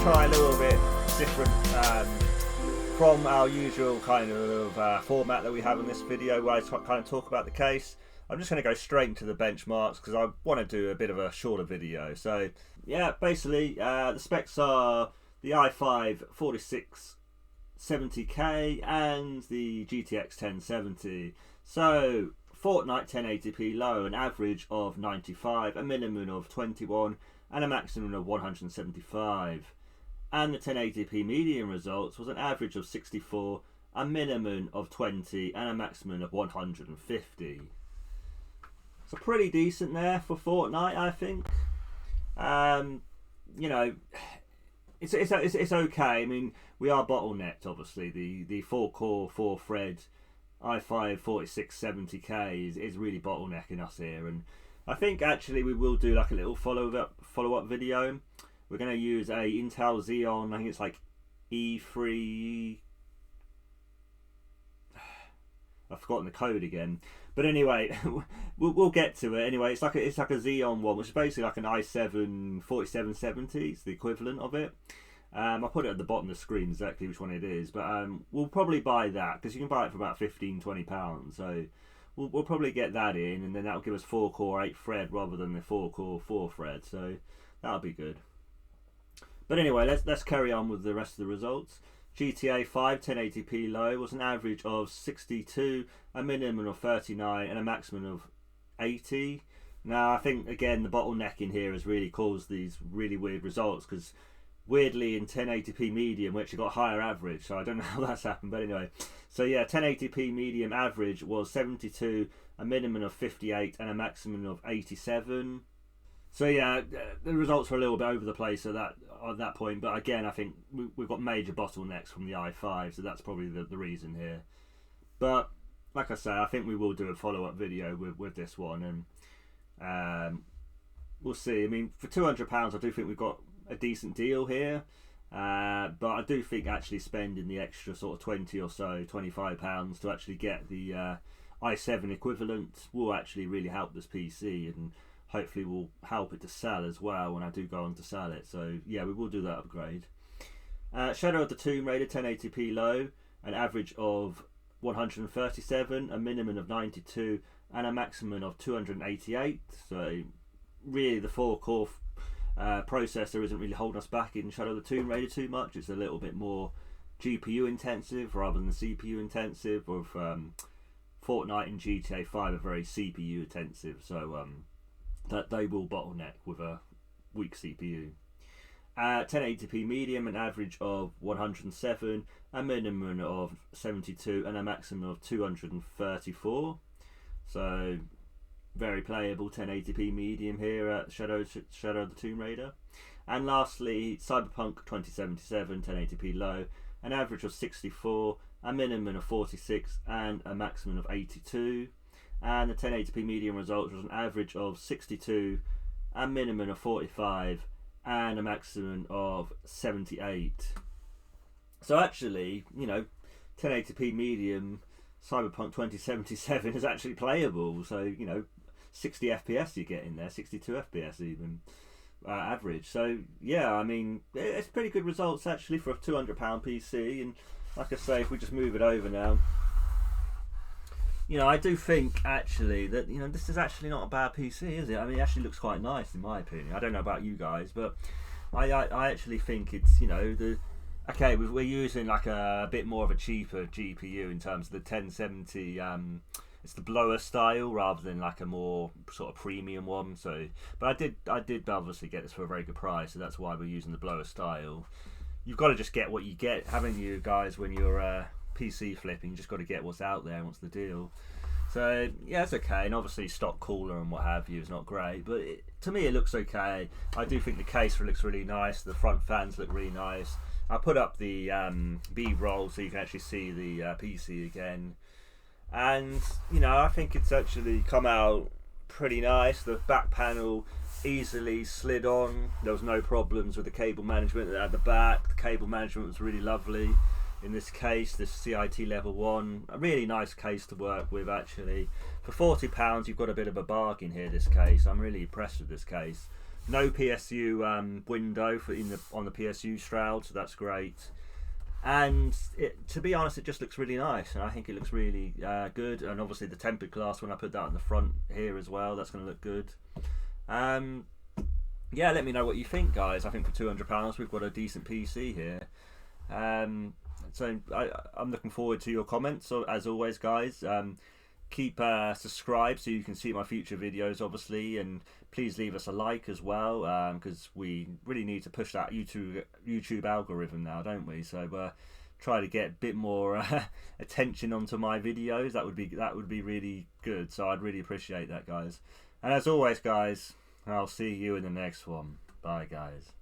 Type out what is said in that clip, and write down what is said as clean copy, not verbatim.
try a little bit different from our usual kind of format that we have in this video, where I kind of talk about the case. I'm just going to go straight into the benchmarks because I want to do a bit of a shorter video. So yeah, basically the specs are the i5 4670K and the GTX 1070. So Fortnite 1080p low, an average of 95, a minimum of 21 and a maximum of 175. And the 1080p medium results was an average of 64, a minimum of 20 and a maximum of 150. So pretty decent there for Fortnite, I think. You know, it's okay. I mean, we are bottlenecked, obviously. The 4-core, 4-thread i5 4670K is really bottlenecking us here, and I think actually we will do like a little follow-up video. We're going to use a Intel Xeon, I think it's like E3. I've forgotten the code again, but anyway, we'll get to it. Anyway, it's like a Xeon one, which is basically like an i7 4770. It's the equivalent of it. I'll put it at the bottom of the screen exactly which one it is, but we'll probably buy that because you can buy it for about £15–20. So we'll probably get that in, and then that'll give us 4-core 8-thread rather than the 4-core 4-thread. So that'll be good. But anyway, let's carry on with the rest of the results. GTA 5 1080p low was an average of 62, a minimum of 39 and a maximum of 80. Now I think again the bottlenecking here has really caused these really weird results, because weirdly in 1080p medium we actually got higher average, so I don't know how that's happened, but anyway. So yeah, 1080p medium average was 72, a minimum of 58 and a maximum of 87. So yeah, the results are a little bit over the place at that point, but again I think we've got major bottlenecks from the i5, so that's probably the reason here. But like I say, I think we will do a follow-up video with this one, and we'll see. I mean, for £200 I do think we've got a decent deal here, but I do think actually spending the extra sort of 20 or so, £25 to actually get the i7 equivalent will actually really help this PC, and hopefully will help it to sell as well when I do go on to sell it. So yeah, we will do that upgrade. Shadow of the Tomb Raider 1080p low, an average of 137, a minimum of 92 and a maximum of 288. So really the 4-core processor isn't really holding us back in Shadow of the Tomb Raider too much. It's a little bit more GPU intensive rather than CPU intensive. With Fortnite and GTA 5 are very CPU intensive, so that they will bottleneck with a weak CPU. 1080p medium, an average of 107, a minimum of 72 and a maximum of 234. So very playable 1080p medium here at Shadow of the Tomb Raider. And lastly, Cyberpunk 2077 1080p low, an average of 64, a minimum of 46 and a maximum of 82. And the 1080p medium results was an average of 62, a minimum of 45 and a maximum of 78. So actually, you know, 1080p medium Cyberpunk 2077 is actually playable. So, you know, 60 FPS you get in there, 62 FPS even average. So yeah, I mean, it's pretty good results actually for a £200 PC. And like I say, if we just move it over now, you know, I do think actually that, you know, this is actually not a bad PC, is it? I mean, it actually looks quite nice in my opinion. I don't know about you guys, but I actually think it's, you know, okay, we're using like a bit more of a cheaper GPU in terms of the 1070. It's the blower style rather than like a more sort of premium one. So, but I did obviously get this for a very good price, so that's why we're using the blower style. You've got to just get what you get, haven't you guys, when you're PC flipping? You just got to get what's out there and what's the deal. So yeah, it's okay. And obviously stock cooler and what have you is not great, but to me it looks okay. I do think the case looks really nice. The front fans look really nice. I put up the B-roll so you can actually see the PC again, and you know, I think it's actually come out pretty nice. The back panel easily slid on. There was no problems with the cable management at the back. The cable management was really lovely. In this case, this CiT Level 1, a really nice case to work with actually. For £40 you've got a bit of a bargain here, this case. I'm really impressed with this case. No PSU window on the PSU shroud, so that's great. And to be honest, it just looks really nice, and I think it looks really good. And obviously the tempered glass, when I put that on the front here as well, that's going to look good. Yeah, let me know what you think, guys. I think for £200 we've got a decent PC here. So I'm looking forward to your comments, so as always, guys. Keep subscribed so you can see my future videos, obviously, and please leave us a like as well, because we really need to push that YouTube algorithm now, don't we? So try to get a bit more attention onto my videos. That would be really good. So I'd really appreciate that, guys. And as always, guys, I'll see you in the next one. Bye, guys.